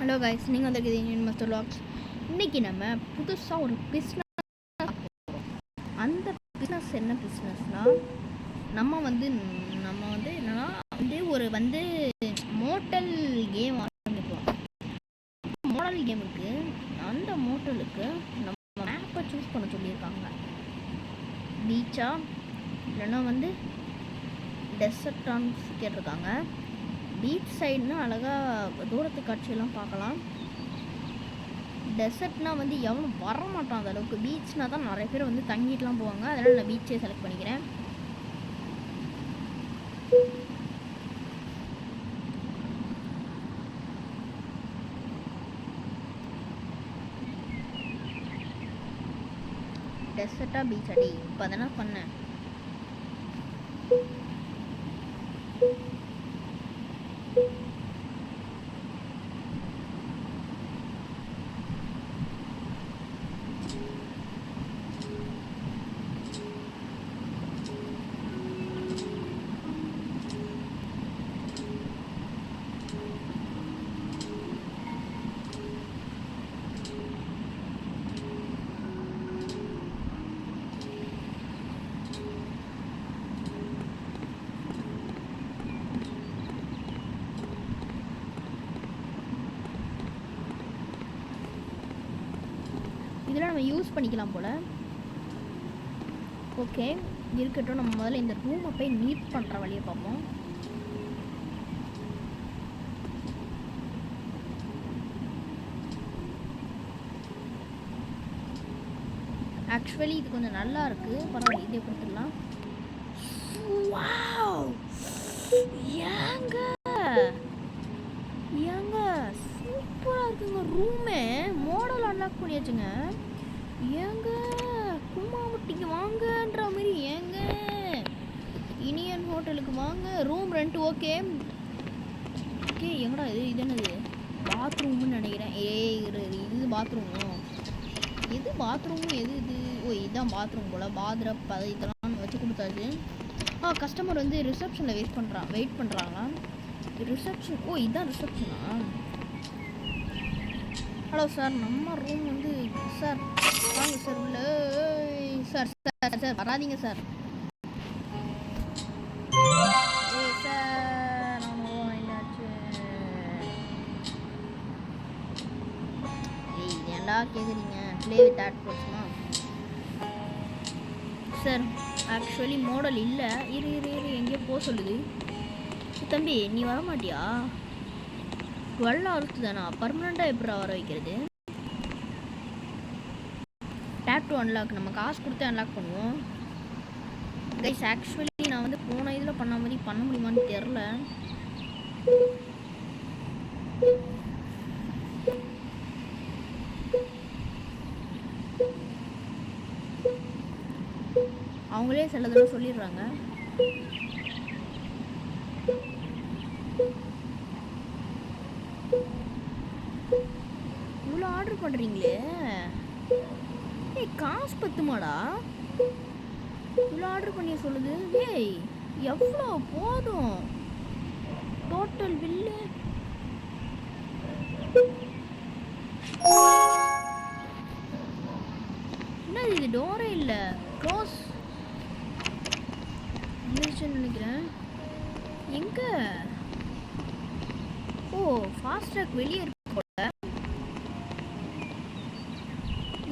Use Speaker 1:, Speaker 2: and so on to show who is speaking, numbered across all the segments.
Speaker 1: Hello guys, நீங்கள் வந்திருக்குது Indian master vlogs. இன்றைக்கி நம்ம புதுசாக ஒரு பிஸ்னஸ், அந்த பிஸ்னஸ் என்ன பிஸ்னஸ்னால் நம்ம வந்து என்னன்னா ஒரு மோட்டல் கேம் ஆரம்பிப்போம். மோடல் கேமுக்கு அந்த மோட்டலுக்கு நம்ம மேப்பை சூஸ் பண்ண சொல்லியிருக்காங்க. பீச்சா இல்லைன்னா டெசர்ட்டான்னு கேட்டிருக்காங்க. பீச் சைடுனா அழகாக தூரத்து காட்சியெல்லாம் பார்க்கலாம். டெசர்ட்னா எவனும் வரமாட்டான் அந்த அளவுக்கு. பீச்னா தான் நிறைய பேர் தங்கிட்டுலாம் போவாங்க. அதனால் நான் பீச்சே செலக்ட் பண்ணிக்கிறேன். டெசர்ட்டா பீச் அடி இப்போ அதனா பண்ணேன். இதெல்லாம் நம்ம யூஸ் பண்ணிக்கலாம் போல். ஓகே இருக்கட்டும். நம்ம முதல்ல இந்த ரூமை போய் நீட் பண்ணுற வழியை பார்ப்போம். ஆக்சுவலி இது கொஞ்சம் நல்லா இருக்குது. பரவாயில்ல, இதே கொடுத்துடலாம். ஏங்க சூப்பராக இருக்குங்க ரூமே. மாடல் அன்லாக் பண்ணியாச்சுங்க. ஏங்க கும்மாவட்டிக்கு வாங்கன்ற மாதிரி. ஏங்க இனியன் ஹோட்டலுக்கு வாங்க. Room rent okay. எங்கடா இது என்னது? பாத்ரூம்னு நினைக்கிறேன். இது பாத்ரூமோ? எது பாத்ரூமு எது இது? இதுதான் பாத்ரூம் போல். பாத்ரப் இதெல்லாம் வச்சு கொடுத்தாச்சு. கஸ்டமர் ரிசப்ஷனில் வெயிட் பண்ணுறாங்களா? ரிசப்ஷன். இதுதான் ரிசப்ஷனா? ஹலோ சார், நம்ம ரூம் சார் வாங்க சார் உள்ள. சார் சார் சார் வராதிங்க சார். சார் என்னாச்சு? இது ஏன்டா கேட்குறீங்க? ப்ளே வித் ஆட் போச்சுமா சார்? ஆக்சுவலி மாடல் இல்லை. இரு எங்கேயோ போக சொல்லுது. தம்பி நீ வரமாட்டியா? 12 hours தானா? பர்மனெண்ட்டாக எப்படி வர வைக்கிறது? Tape to unlock. நம்ம காசு கொடுத்து அன்லாக் பண்ணுவோம் கைஸ். ஆக்சுவலி நான் போன இதில் பண்ண மாதிரி பண்ண முடியுமான்னு தெரில. அவங்களே சில தடவை சொல்லிடுறாங்க. இவ்வளோ ஆர்டர் பண்ணுறீங்களே, காசு பத்துமாடா? இவ்வளோ ஆர்டர் பண்ணி சொல்லுது. எவ்வளோ போதும் டோட்டல் பில்லு? என்ன இது? டோரே இல்லை. க்ளோஸ் நினைக்கிறேன். எங்க? ஃபாஸ்ட் ட்ராக் வெளியே இருக்கு போல.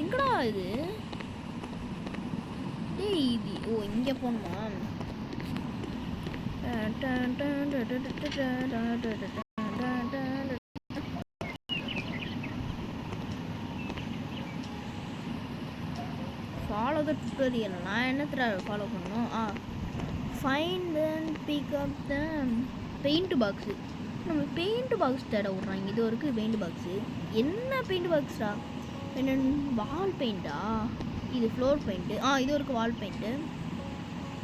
Speaker 1: எங்கடா இது? இது இங்கே போகணுமா? Follow the tutorial. நான் என்னத்தை ஃபாலோ பண்ணணும்? Find and pick up the paint box. நம்ம பெயிண்ட் பாக்ஸ் தேட விட்றாங்க. இது வரைக்கும் பெயிண்ட் பாக்ஸு. என்ன பெயிண்ட் பாக்ஸா? என்னென்னு வால் பெயிண்டா? இது ஃப்ளோர் பெயிண்ட்டு. இது வரைக்கும் வால் பெயிண்ட்டு.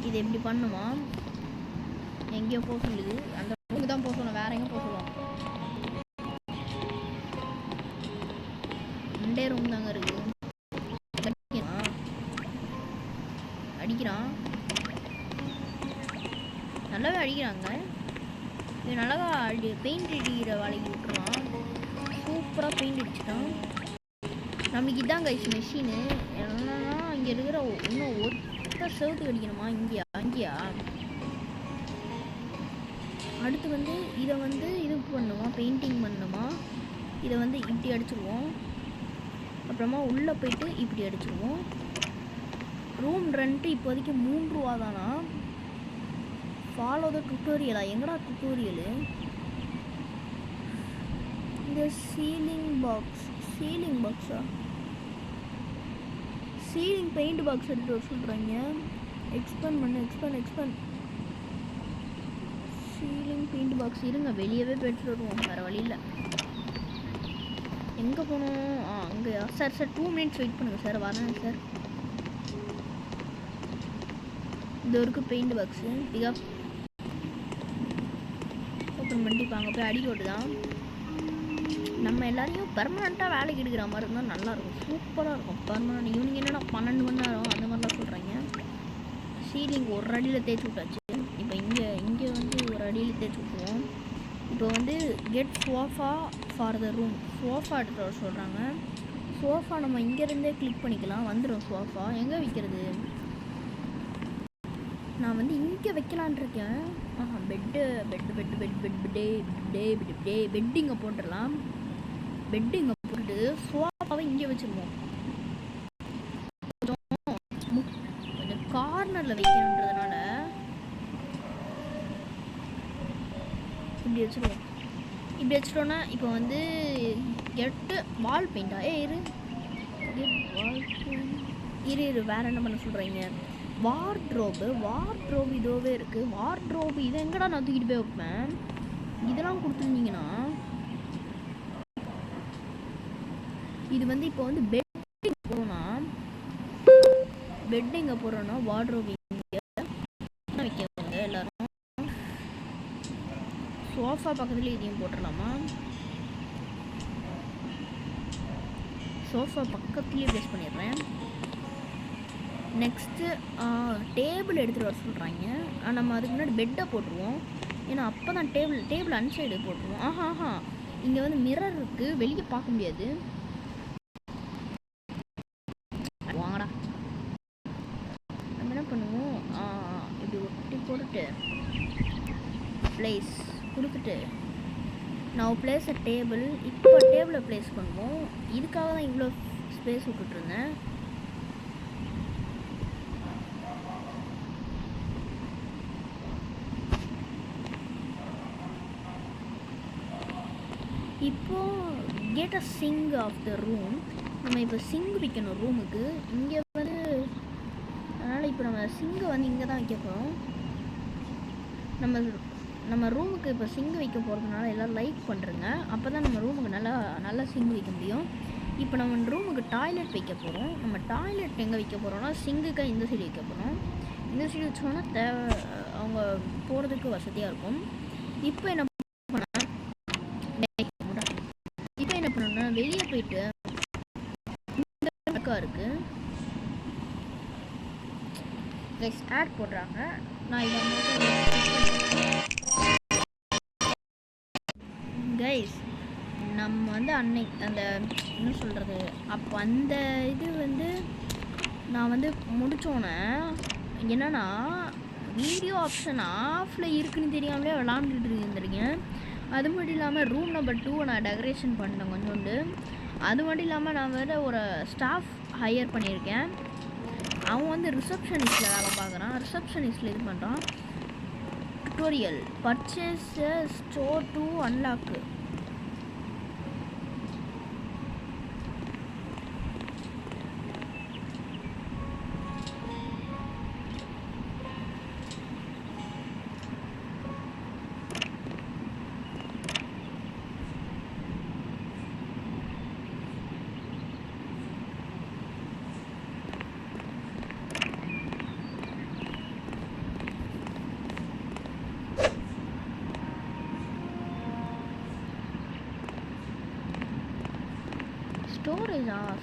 Speaker 1: இது எப்படி பண்ணுமா? எங்கேயோ போக சொல்லுது. அந்த ரூமுக்கு தான் போக சொல்லணும், வேற எங்கே போக சொல்லுவோம்? 2 ரூம் தாங்க இருக்குது. அடிக்கிறான், நல்லாவே அடிக்கிறாங்க. இது நல்லா பெயிண்ட் அடிக்கிற வேலைக்கு விட்டுருவான். சூப்பராக பெயிண்ட் அடிச்சிட்டான். நமக்கு இதான் கைஸ் மெஷினு. என்னன்னா இங்கே இருக்கிற இன்னும் ஒத்த செவத்துக்கு அடிக்கணுமா? அங்கேயா அடுத்து வந்து இதை வந்து இது பண்ணுமா, பெயிண்டிங் பண்ணணுமா. இதை வந்து இப்படி அடிச்சிடுவோம். அப்புறமா உள்ளே போயிட்டு இப்படி அடிச்சிடுவோம். ரூம் ரெண்ட்டு இப்போதைக்கு 3 ரூபா தானா. ஃபாலோ த டுட்டோரியலா? எங்கடா டுட்டோரியலு? இந்த சீலிங் பாக்ஸா? சீலிங் பெயிண்ட் பாக்ஸ் எடுத்து வர சொல்கிறாங்க. எக்ஸ்பேண்ட் பண்ணு. சீலிங் பெயிண்ட் பாக்ஸ் இருங்க, வெளியவே போய்ட்டு வருவோம், வேறு வழி இல்லை. எங்கே போகணும்? அங்கேயா? சார் 2 மினிட்ஸ் வெயிட் பண்ணுங்கள் சார், வரேன் சார். இது ஒரு பெயிண்ட் பாக்ஸு பிகப் ஓப்பன் பண்ணிட்டு இப்போ அங்கே போய் அடி ஓட்டு தான். நம்ம எல்லாரையும் பெர்மனண்ட்டாக வேலைக்கு எடுக்கிற மாதிரி இருந்தால் நல்லாயிருக்கும், சூப்பராக இருக்கும். பெர்மனண்ட் ஈவினிங் என்னென்னா 12 மணி நேரம் அந்த மாதிரிலாம் சொல்கிறாங்க. சீலிங் ஒரு அடியில் தேய்ச்சி விட்டாச்சு. இப்போ இங்கே வந்து ஒரு அடியில் தேய்ச்சி விட்டுருவோம். இப்போ வந்து get sofa for the room. Sofa எடுத்து வர சொல்கிறாங்க. சோஃபா நம்ம இங்கேருந்தே கிளிக் பண்ணிக்கலாம், வந்துடும் சோஃபா. எங்கே வைக்கிறது? நான் வந்து இங்கே வைக்கலான் இருக்கேன். பெட்டு இங்கே போட்டுடலாம். பெட்டு இங்கே போட்டுட்டு சோஃபாவை இங்கே வச்சுருவோம். கொஞ்சம் கார்னரில் வைக்கணுன்றதுனால இப்படி வச்சுருவோம். இப்படி வச்சுட்டோன்னா இப்போ வந்து கெட்டு வால் பெயிண்டா? இரு வேறு என்ன பண்ண சொல்கிறீங்க? வார்ட்ரோபு இதோவே இருக்குது. வார்ட்ரோபு இதை எங்கடா நான் தூக்கிட்டு போய் வைப்பேன்? இதெல்லாம் கொடுத்துருந்தீங்கன்னா இது வந்து இப்போ வந்து பெட் எங்கே போகிறோன்னா வார்ட்ரோபு இங்கே வைக்கவங்க எல்லோரும். சோஃபா பக்கத்துலேயே இதையும் போட்டுடலாமா? சோஃபா பக்கத்துலேயே ப்ளேஸ் பண்ணிடுறேன். நெக்ஸ்ட்டு டேபிள் எடுத்துகிட்டு வர சொல்கிறாங்க. நம்ம அதுக்கு முன்னாடி பெட்டை போட்டுருவோம். ஏன்னா அப்போ தான் டேபிள் அன்சைடு போட்டுருவோம். இங்கே வந்து மிரர் இருக்குது, வெளியே பார்க்க முடியாது. வாங்கடா, நம்ம என்ன பண்ணுவோம், இப்படி ஒட்டி போட்டுட்டு ப்ளேஸ் கொடுத்துட்டு நான் ப்ளேஸ் அ டேபிள். இப்போ டேபிளை ப்ளேஸ் பண்ணுவோம். இதுக்காக தான் இவ்வளோ ஸ்பேஸ் விட்டுட்ருந்தேன். இப்போது get a sink of the room. நம்ம இப்போ சிங்க் வைக்கணும் ரூமுக்கு. இங்கே வந்து அதனால் இப்போ நம்ம சிங்கை வந்து இங்கே தான் வைக்க போகிறோம். நம்ம ரூமுக்கு இப்போ சிங்க் வைக்க போகிறதுனால எல்லோரும் லைக் பண்ணுறங்க. அப்போ தான் நம்ம ரூமுக்கு நல்லா சிங்க் வைக்க முடியும். இப்போ நம்ம ரூமுக்கு டாய்லெட் வைக்க போகிறோம். நம்ம டாய்லெட் எங்கே வைக்க போகிறோம்னா சிங்குக்காக இந்த சைடு வைக்க போகிறோம். இந்த சைடு வச்சோன்னா அவங்க போகிறதுக்கு வசதியாக இருக்கும். இப்போ என்ன பண்ணணும்னா வெளியே போயிட்டு இருக்குது கைஸ் ஆட் போடுறாங்க. நான் இதை கைஸ் நம்ம வந்து அன்னைக்கு அந்த என்ன சொல்கிறது, அப்போ அந்த இது வந்து நான் வந்து முடித்தோன்னே என்னென்னா வீடியோ ஆப்ஷன் ஆஃபில் இருக்குன்னு தெரியாமலே விளாண்டுட்டு இருந்திருக்கேன். அது மட்டும் இல்லாமல் ரூம் நம்பர் 2 நான் டெக்கரேஷன் பண்ணேன் கொஞ்சோண்டு. அது மட்டும் இல்லாமல் நான் வேறு ஒரு ஸ்டாஃப் ஹையர் பண்ணியிருக்கேன். அவன் வந்து ரிசப்ஷனிஸ்ட்டில் வேலை பார்க்குறான். ரிசப்ஷனிஸ்ட்டில் இது பண்ணுறான். Tutorial purchase store to unlock.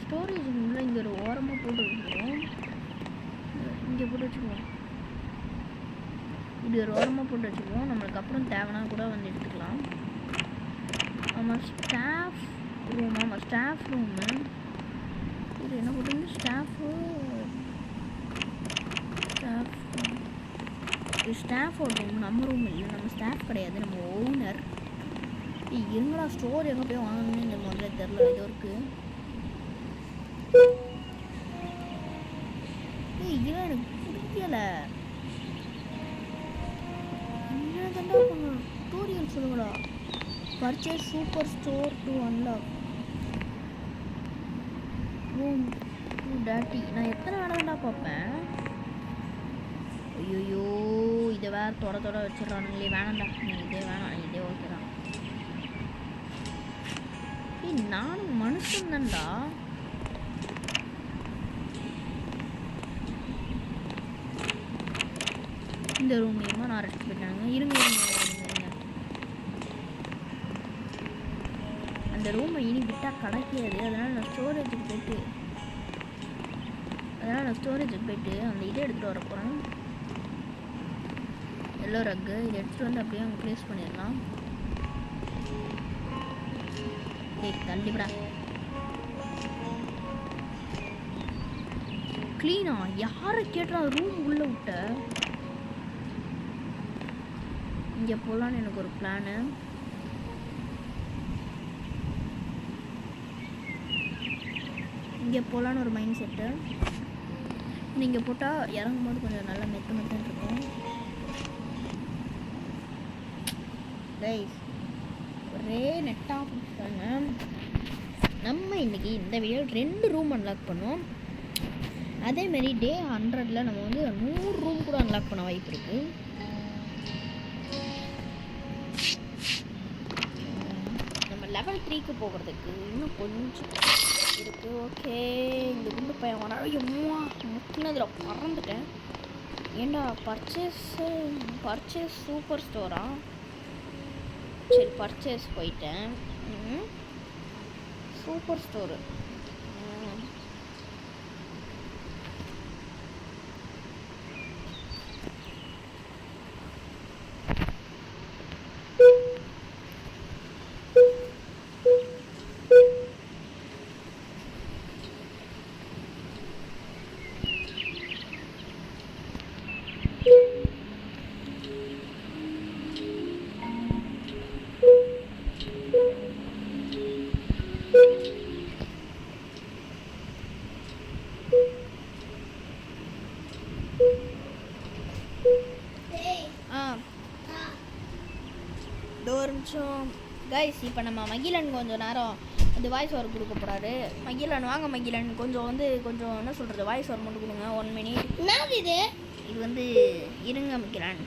Speaker 1: Storage உள்ள இங்கே ஒரு ஓரமாக போட்டு வச்சுருவோம். இங்கே போட்டு வச்சுக்குவோம். இப்படி ஒரு ஓரமாக போட்டு வச்சுக்குவோம். நம்மளுக்கு அப்புறம் தேவைன்னா கூட வந்து எடுத்துக்கலாம். நம்ம ஸ்டாஃப் ரூம். ஆமாம், ஸ்டாஃப் ரூமு. இது என்ன போட்டுங்க? ஸ்டாஃபோட ரூம். நம்ம ரூம் இல்லை, நம்ம ஸ்டாஃப் கிடையாது, நம்ம ஓனர். இருங்களா, ஸ்டோர் எங்கே போய் வாங்கணும்னு இந்த முதல்ல தெரில. இது இருக்குது. இதெல்லாம் எனக்கு பிடிக்கலை. என்ன தண்டா பண்ணணும்? டூரியல் சொல்லுங்களா? Purchase super store to unlock room two டேட்டி. நான் எத்தனை வேணாண்டா பார்ப்பேன். ஐயோ, இதை வேறு தொட வச்சிடறானுங்களே. வேணாண்டா, நீ இதே வேணாம், இதே ஓகே தான். நானும் மனுஷன் தான்டா. இந்த ரூம் நேமா நான் ரெஸ்ட் போயிட்டாங்க. இருங்க. அந்த ரூமை இனி விட்டால் கிடைக்காது. அதனால் நான் ஸ்டோரேஜுக்கு போயிட்டு அந்த இதை எடுத்துகிட்டு வர போகிறேன். எல்லோ ரக்கு. இதை எடுத்துகிட்டு வந்து அப்படியே அங்கே ப்ளேஸ் பண்ணிடலாம். தள்ளிவிடா. க்ளீனா? யாரை கேட்டா ரூம் உள்ளே விட்ட? இங்கே போகலான்னு எனக்கு ஒரு பிளானு. இங்கே போகலான்னு ஒரு மைண்ட் செட்டு. நீங்கள் போட்டால் இறங்கும்போது கொஞ்சம் நல்லா மெத்தன்னு இருக்கும். கைஸ், ஒரே நெட்டாக கொடுத்தாங்க. நம்ம இன்றைக்கி இந்த வீடியோ 2 ரூம் அன்லாக் பண்ணோம். அதேமாரி டே 100ல் நம்ம வந்து 100 ரூம் கூட அன்லாக் பண்ண வாய்ப்பு இருக்குது. நம்ம level 3க்கு போகிறதுக்கு இன்னும் கொஞ்சம் இருக்குது. ஓகே, இந்த குண்டு பையன் வராது. முக்கினதில் மறந்துட்டேன். ஏண்டா பர்ச்சேஸ் சூப்பர் ஸ்டோரா? சரி, பர்ச்சேஸ் போயிட்டேன். Super store. ஒரு நிமிஷம் கைஸ். இப்போ நம்ம மகிழன் கொஞ்சம் நேரம் வந்து வாய்ஸ் ஓவர் கொடுக்க போகிறாரு. மகிழன் வாங்க. மகிழன் கொஞ்சம் என்ன சொல்கிறது, வாய்ஸ் ஓவர் மட்டும் கொடுங்க. 1 மினிட். என்னது இது வந்து இருங்க மகிழன்.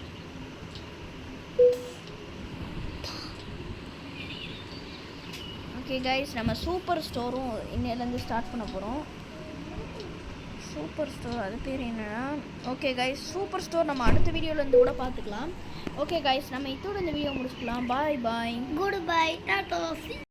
Speaker 1: ஓகே கைஸ், நம்ம சூப்பர் ஸ்டோரும் இன்னிலேருந்து ஸ்டார்ட் பண்ண போகிறோம். சூப்பர் ஸ்டோர், அது பேர் என்னன்னா, ஓகே கைஸ், சூப்பர் ஸ்டோர் நம்ம அடுத்த வீடியோலேருந்து கூட பார்த்துக்கலாம். ஓகே கைஸ், நம்ம இதோட இந்த வீடியோ முடிச்சுக்கலாம். பாய், குட் பை, டாடா.